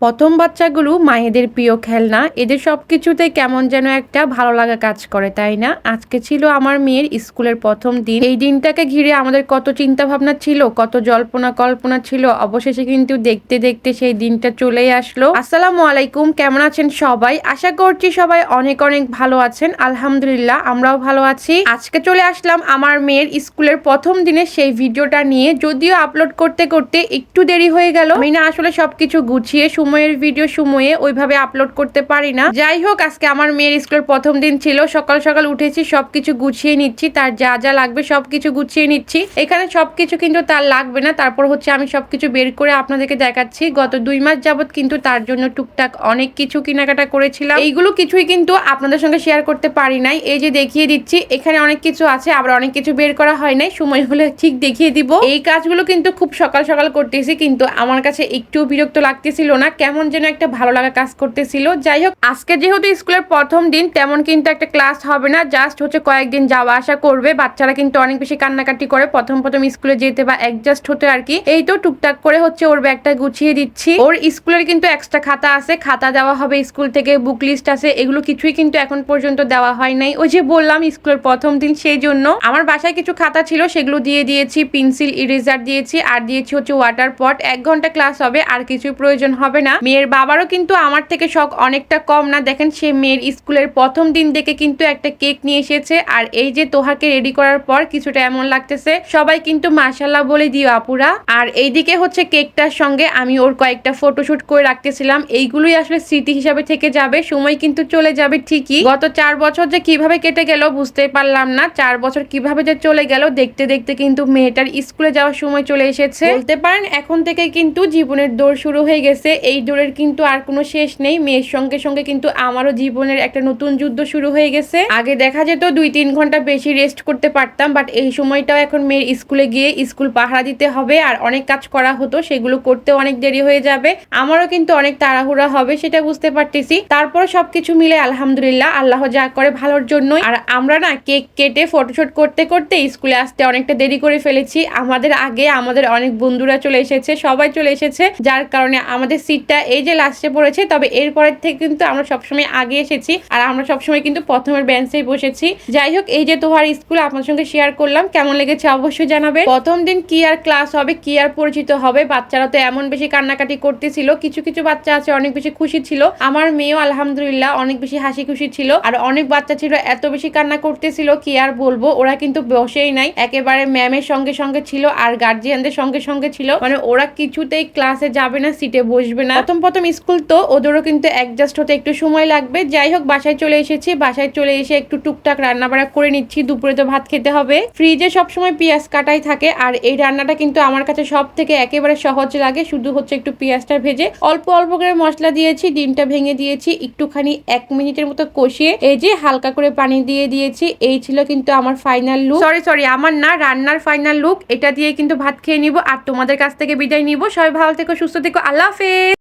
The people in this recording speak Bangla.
প্রথম বাচ্চাগুলো মায়েদের প্রিয় খেলনা, এদের সবকিছুতে কেমন যেন একটা ভালো লাগা কাজ করে, তাই না? আজকে ছিল আমার মেয়ের স্কুলের প্রথম দিন। এই দিনটাকে ঘিরে আমাদের কত চিন্তা ভাবনা ছিল, কত জল্পনা কল্পনা ছিল। অবশেষে কিন্তু দেখতে দেখতে সেই দিনটা চলেই আসলো। আসসালামু আলাইকুম, কেমন আছেন সবাই? আশা করছি সবাই অনেক অনেক ভালো আছেন। আলহামদুলিল্লাহ, আমরাও ভালো আছি। আজকে চলে আসলাম আমার মেয়ের স্কুলের প্রথম দিনে সেই ভিডিওটা নিয়ে। যদিও আপলোড করতে করতে একটু দেরি হয়ে গেল, আমি না আসলে সবকিছু গুছিয়ে সময়ের ভিডিও সময়ে ওইভাবে আপলোড করতে পারি না। যাই হোক, আজকে আমার মেয়ের স্কুলের প্রথম দিন ছিল। সকাল সকাল উঠেছি, সবকিছু গুছিয়ে নিচ্ছি, তার যা যা লাগবে সবকিছু গুছিয়ে নিচ্ছি। এখানে সবকিছু কিন্তু তার লাগবে না, তারপর হচ্ছে আমি সবকিছু বের করে আপনাদেরকে দেখাচ্ছি। গত 2 মাস যাবত কিন্তু তার জন্য টুকটাক অনেক কিছু কেনাকাটা করেছিলাম। এইগুলো কিছুই কিন্তু আপনাদের সঙ্গে শেয়ার করতে পারি নাই। এই যে দেখিয়ে দিচ্ছি, এখানে অনেক কিছু আছে, আবার অনেক কিছু বের করা হয় নাই। সময় হলে ঠিক দেখিয়ে দিব। এই কাজগুলো কিন্তু খুব সকাল সকাল করতেছি, কিন্তু আমার কাছে একটু বিরক্ত লাগতেছিল না, কেমন যেন একটা ভালো লাগা কাজ করতেছিল। যাই হোক, আজকে যেহেতু স্কুলের প্রথম দিন, তেমন কিন্তু একটা ক্লাস হবে না, জাস্ট হচ্ছে কয়েকদিন যাওয়া আসা করবে। বাচ্চারা কিন্তু অনেক বেশি কান্নাকাটি করে প্রথম প্রথম স্কুলে যেতে বা অ্যাডজাস্ট হতে আর কি। এই তো টুকটাক করে হচ্ছে ওর ব্যাগটা গুছিয়ে দিচ্ছি। ওর স্কুলের কিন্তু এক্সট্রা খাতা আছে, খাতা দেওয়া হবে স্কুল থেকে, বুক লিস্ট আছে, এগুলো কিছুই কিন্তু এখন পর্যন্ত দেওয়া হয় নাই। ওই যে বললাম স্কুলের প্রথম দিন, সেই জন্য আমার বাসায় কিছু খাতা ছিল, সেগুলো দিয়ে দিয়েছি। পেন্সিল, ইরেজার দিয়েছি, আর দিয়েছি হচ্ছে ওয়াটার পট। 1 ঘন্টা ক্লাস হবে, আর কিছু প্রয়োজন হবে না। মেয়ের বাবারও কিন্তু আমার থেকে শখ অনেকটা কম না। দেখেন, সে মেয়ের স্কুলের প্রথম দিন দেখে কিন্তু একটা কেক নিয়ে এসেছে। আর এই যে তোহাকে রেডি করার পর কিছুটা এমন লাগতেছে, সবাই কিন্তু মাশাআল্লাহ বলে দিও আপুরা। আর এইদিকে হচ্ছে কেকটার সঙ্গে আমি ওর কয়েকটা ফটোশুট করে রাখতেছিলাম। এইগুলোই আসলে স্মৃতি হিসাবে থেকে যাবে, সময় কিন্তু চলে যাবে ঠিকই। গত 4 বছর যে কিভাবে কেটে গেল বুঝতে পারলাম না। 4 বছর কিভাবে যে চলে গেল, দেখতে দেখতে কিন্তু মেয়েটার স্কুলে যাওয়ার সময় চলে এসেছে। বলতে পারেন এখন থেকে কিন্তু জীবনের দৌড় শুরু হয়ে গেছে। এই দৌড়ের কিন্তু আর কোনো শেষ নেই। মেয়ের সঙ্গে সঙ্গে কিন্তু আমারও জীবনের একটা নতুন যুদ্ধ শুরু হয়ে গেছে। আগে দেখা যেত 2-3 ঘন্টা বেশি রেস্ট করতে পারতাম, বাট এই সময়টাও এখন মেয়ের স্কুলে গিয়ে স্কুল পাহারা দিতে হবে, আর অনেক কাজ করা হতো, সেগুলো করতে অনেক দেরি হয়ে যাবে। আমারও কিন্তু অনেক তাড়াহুড়া হবে, সেটা বুঝতে পারতেছি। তারপর সবকিছু মিলে আলহামদুলিল্লাহ, আল্লাহ যা করে ভালোর জন্যই। আর আমরা না কেক কেটে ফটোশুট করতে করতে স্কুলে আসতে অনেকটা দেরি করে ফেলেছি। আমাদের আগে আমাদের অনেক বন্ধুরা চলে এসেছে, সবাই চলে এসেছে, যার কারণে আমাদের সিটটা এই যে লাস্টে পড়েছে। তবে এরপরের থেকে কিন্তু আমরা সবসময় আগে এসেছি, আর আমরা সবসময় কিন্তু প্রথমের বেঞ্চেই বসেছি। যাই হোক, এই যে তোহার স্কুল আপনার সঙ্গে শেয়ার করলাম, কেমন লেগেছে অবশ্যই জানাবে। প্রথম দিন কি আর ক্লাস হবে, কি আর পরিচিত হবে। বাচ্চারা তো এমন বেশি কান্নাকাটি করতেছিল, কিছু কিছু বাচ্চা আছে অনেক বেশি খুশি ছিল। আমার মেয়েও আলহামদুলিল্লাহ অনেক বেশি হাসি খুশি ছিল। আর অনেক বাচ্চা ছিল এত বেশি কান্না করতেছিল, কি আর বলবো। ওরা কিন্তু বসেই নাই, একেবারে ম্যামের সঙ্গে সঙ্গে ছিল আর গার্জিয়ানদের সঙ্গে সঙ্গে ছিল। মানে ওরা কিছুতেই ক্লাসে যাবে না, সিটে বসবে না। প্রথম প্রথম স্কুল তো ওদেরও কিন্তু অ্যাডজাস্ট হতে একটু সময় লাগবে। যাই হোক, বাসায় চলে এসেছি। বাসায় চলে এসে একটু টুকটাক রান্না বাড়া করে নিচ্ছি। দুপুরে তো ভাত খেতে হবে। ফ্রিজে সবসময় পেঁয়াজ কাটাই থাকে, আর এই রান্নাটা কিন্তু আমার কাছে সব থেকে একেবারে সহজ লাগে। শুধু হচ্ছে একটু পেঁয়াজটা ভেজে অল্প অল্প করে মশলা দিয়েছি, ডিমটা ভেঙে দিয়েছি, একটুখানি 1 মিনিটের মতো কষিয়ে এই যে হালকা করে পানি দিয়ে দিয়েছি। এই ছিল কিন্তু আমার ফাইনাল লুক। সরি আমার না, রান্নার ফাইনাল লুক। এটা দিয়ে কিন্তু ভাত খেয়ে নিব, আর তোমাদের কাছ থেকে বিদায় নিব। সবাই ভালো থেকো, সুস্থ থেকো, আল্লাহ হাফেজ।